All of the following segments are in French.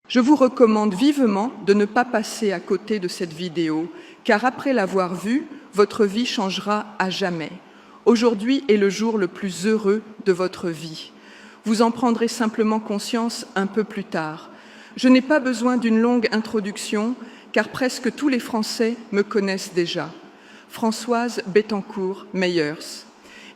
Je vous recommande vivement de ne pas passer à côté de cette vidéo, car après l'avoir vue, votre vie changera à jamais. Aujourd'hui est le jour le plus heureux de votre vie. Vous en prendrez simplement conscience un peu plus tard. Je n'ai pas besoin d'une longue introduction, car presque tous les Français me connaissent déjà. Françoise Bettencourt-Meyers.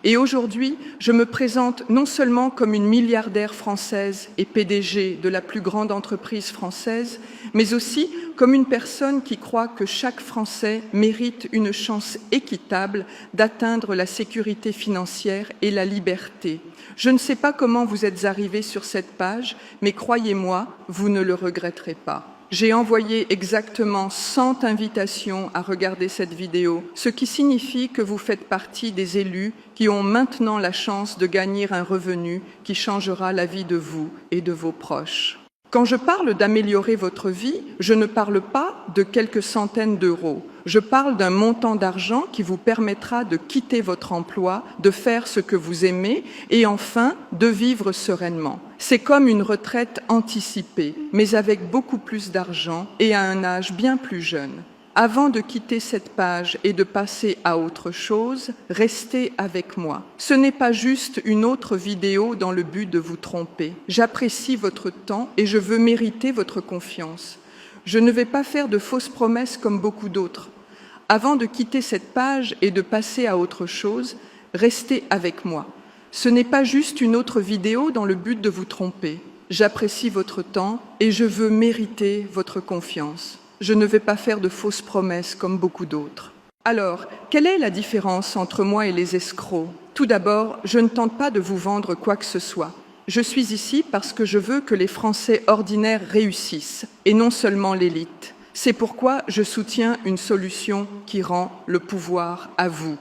Et aujourd'hui, je me présente non seulement comme une milliardaire française et PDG de la plus grande entreprise française, mais aussi comme une personne qui croit que chaque Français mérite une chance équitable d'atteindre la sécurité financière et la liberté. Je ne sais pas comment vous êtes arrivés sur cette page, mais croyez-moi, vous ne le regretterez pas. J'ai envoyé exactement 100 invitations à regarder cette vidéo, ce qui signifie que vous faites partie des élus qui ont maintenant la chance de gagner un revenu qui changera la vie de vous et de vos proches. Quand je parle d'améliorer votre vie, je ne parle pas de quelques centaines d'euros. Je parle d'un montant d'argent qui vous permettra de quitter votre emploi, de faire ce que vous aimez et enfin de vivre sereinement. C'est comme une retraite anticipée, mais avec beaucoup plus d'argent et à un âge bien plus jeune. Avant de quitter cette page et de passer à autre chose, restez avec moi. Ce n'est pas juste une autre vidéo dans le but de vous tromper. J'apprécie votre temps et je veux mériter votre confiance. Je ne vais pas faire de fausses promesses comme beaucoup d'autres. Avant de quitter cette page et de passer à autre chose, restez avec moi. Ce n'est pas juste une autre vidéo dans le but de vous tromper. J'apprécie votre temps et je veux mériter votre confiance. Je ne vais pas faire de fausses promesses comme beaucoup d'autres. Alors, quelle est la différence entre moi et les escrocs? Tout d'abord, je ne tente pas de vous vendre quoi que ce soit. Je suis ici parce que je veux que les Français ordinaires réussissent, et non seulement l'élite. C'est pourquoi je soutiens une solution qui rend le pouvoir à vous.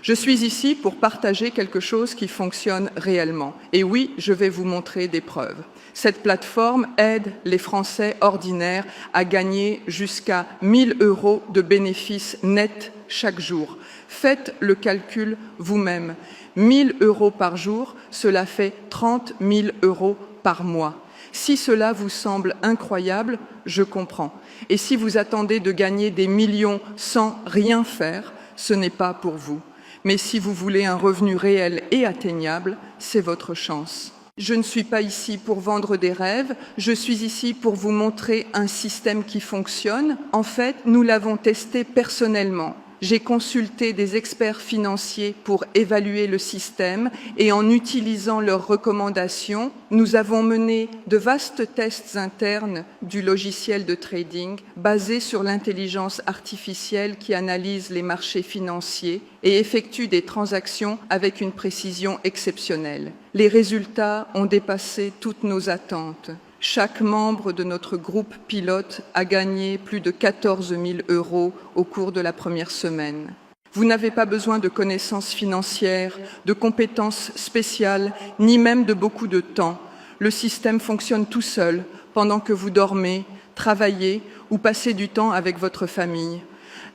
Je suis ici pour partager quelque chose qui fonctionne réellement. Et oui, je vais vous montrer des preuves. Cette plateforme aide les Français ordinaires à gagner jusqu'à 1 000 € de bénéfices nets chaque jour. Faites le calcul vous-même. 1 000 € par jour, cela fait 30 000 € par mois. Si cela vous semble incroyable, je comprends. Et si vous attendez de gagner des millions sans rien faire, ce n'est pas pour vous. Mais si vous voulez un revenu réel et atteignable, c'est votre chance. Je ne suis pas ici pour vendre des rêves, je suis ici pour vous montrer un système qui fonctionne. En fait, nous l'avons testé personnellement. J'ai consulté des experts financiers pour évaluer le système et en utilisant leurs recommandations, nous avons mené de vastes tests internes du logiciel de trading basé sur l'intelligence artificielle qui analyse les marchés financiers et effectue des transactions avec une précision exceptionnelle. Les résultats ont dépassé toutes nos attentes. Chaque membre de notre groupe pilote a gagné plus de 14 000 € au cours de la première semaine. Vous n'avez pas besoin de connaissances financières, de compétences spéciales, ni même de beaucoup de temps. Le système fonctionne tout seul pendant que vous dormez, travaillez ou passez du temps avec votre famille.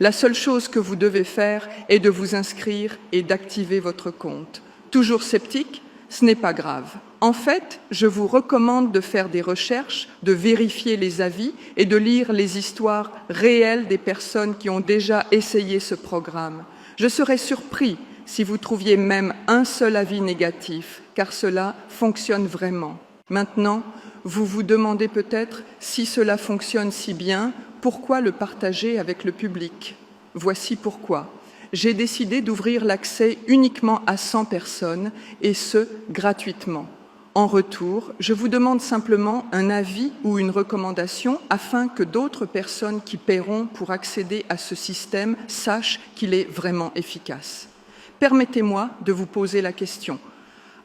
La seule chose que vous devez faire est de vous inscrire et d'activer votre compte. Toujours sceptique? Ce n'est pas grave. En fait, je vous recommande de faire des recherches, de vérifier les avis et de lire les histoires réelles des personnes qui ont déjà essayé ce programme. Je serais surpris si vous trouviez même un seul avis négatif, car cela fonctionne vraiment. Maintenant, vous vous demandez peut-être si cela fonctionne si bien, pourquoi le partager avec le public? Voici pourquoi. J'ai décidé d'ouvrir l'accès uniquement à 100 personnes, et ce, gratuitement. En retour, je vous demande simplement un avis ou une recommandation afin que d'autres personnes qui paieront pour accéder à ce système sachent qu'il est vraiment efficace. Permettez-moi de vous poser la question.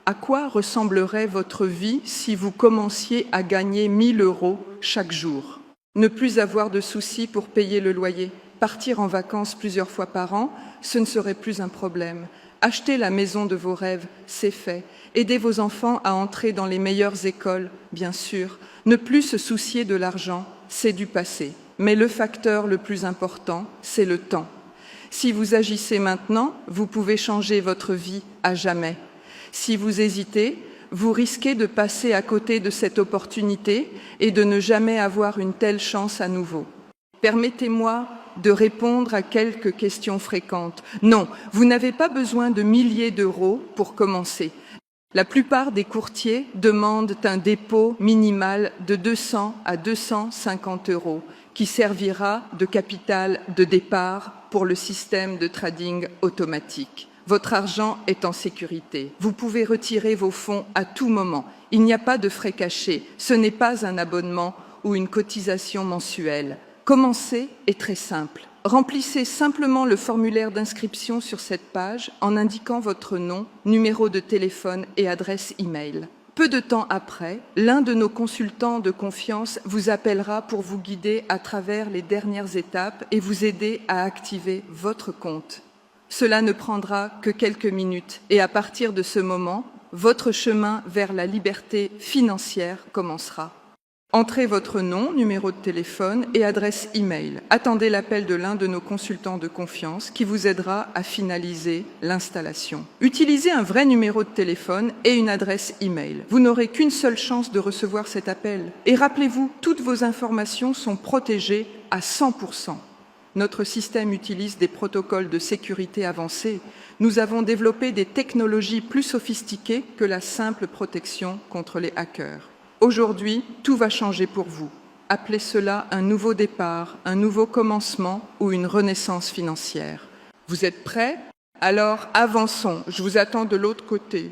À quoi ressemblerait votre vie si vous commenciez à gagner 1 000 € chaque jour? Ne plus avoir de soucis pour payer le loyer, partir en vacances plusieurs fois par an, ce ne serait plus un problème. Acheter la maison de vos rêves, c'est fait. Aider vos enfants à entrer dans les meilleures écoles, bien sûr. Ne plus se soucier de l'argent, c'est du passé. Mais le facteur le plus important, c'est le temps. Si vous agissez maintenant, vous pouvez changer votre vie à jamais. Si vous hésitez, vous risquez de passer à côté de cette opportunité et de ne jamais avoir une telle chance à nouveau. Permettez-moi de répondre à quelques questions fréquentes. Non, vous n'avez pas besoin de milliers d'euros pour commencer. La plupart des courtiers demandent un dépôt minimal de 200 à 250 euros qui servira de capital de départ pour le système de trading automatique. Votre argent est en sécurité. Vous pouvez retirer vos fonds à tout moment. Il n'y a pas de frais cachés. Ce n'est pas un abonnement ou une cotisation mensuelle. Commencer est très simple. Remplissez simplement le formulaire d'inscription sur cette page en indiquant votre nom, numéro de téléphone et adresse e-mail. Peu de temps après, l'un de nos consultants de confiance vous appellera pour vous guider à travers les dernières étapes et vous aider à activer votre compte. Cela ne prendra que quelques minutes et à partir de ce moment, votre chemin vers la liberté financière commencera. Entrez votre nom, numéro de téléphone et adresse e-mail. Attendez l'appel de l'un de nos consultants de confiance qui vous aidera à finaliser l'installation. Utilisez un vrai numéro de téléphone et une adresse e-mail. Vous n'aurez qu'une seule chance de recevoir cet appel. Et rappelez-vous, toutes vos informations sont protégées à 100%. Notre système utilise des protocoles de sécurité avancés. Nous avons développé des technologies plus sophistiquées que la simple protection contre les hackers. Aujourd'hui, tout va changer pour vous. Appelez cela un nouveau départ, un nouveau commencement ou une renaissance financière. Vous êtes prêts? Alors avançons, je vous attends de l'autre côté.